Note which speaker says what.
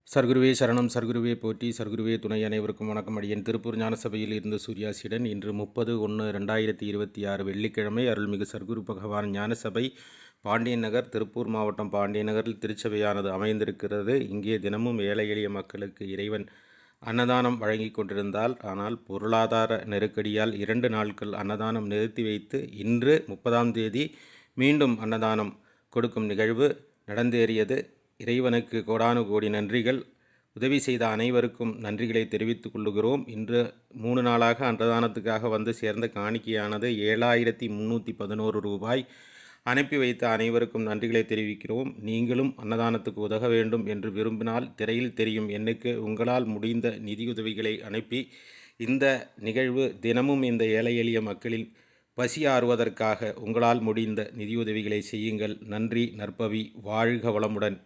Speaker 1: சர்க்குருவே சரணம், சர்க்குருவே போற்றி, சர்க்குருவே துணை. அனைவருக்கும் வணக்கம். அடியேன் திருப்பூர் ஞானசபையில் இருந்து சூர்யாசியுடன். இன்று 30/1/2026 வெள்ளிக்கிழமை அருள்மிகு சர்க்குரு பகவான் ஞானசபை பாண்டியன் நகர், திருப்பூர் மாவட்டம் பாண்டியன் நகரில் திருச்சபையானது அமைந்திருக்கிறது. இங்கே தினமும் ஏழை எளிய மக்களுக்கு இறைவன் அன்னதானம் வழங்கி கொண்டிருந்தால், ஆனால் பொருளாதார நெருக்கடியால் 2 நாட்கள் அன்னதானம் நிறுத்தி வைத்து இன்று 30ஆம் தேதி மீண்டும் அன்னதானம் கொடுக்கும் நிகழ்வு நடந்தேறியது. இறைவனுக்கு கோடானு கோடி நன்றிகள். உதவி செய்த அனைவருக்கும் நன்றிகளை தெரிவித்துக் கொள்ளுகிறோம். இன்று 3 நாளாக அன்னதானத்துக்காக வந்து சேர்ந்த காணிக்கையானது 7311 ரூபாய். அனுப்பி வைத்த அனைவருக்கும் நன்றிகளை தெரிவிக்கிறோம். நீங்களும் அன்னதானத்துக்கு உதவ வேண்டும் என்று விரும்பினால் திரையில் தெரியும் எண்ணுக்கு உங்களால் முடிந்த நிதியுதவிகளை அனுப்பி இந்த நிகழ்வு தினமும் இந்த ஏழை எளிய மக்களில் பசி ஆறுவதற்காக உங்களால் முடிந்த நிதியுதவிகளை செய்யுங்கள். நன்றி. நற்பவி. வாழ்க வளமுடன்.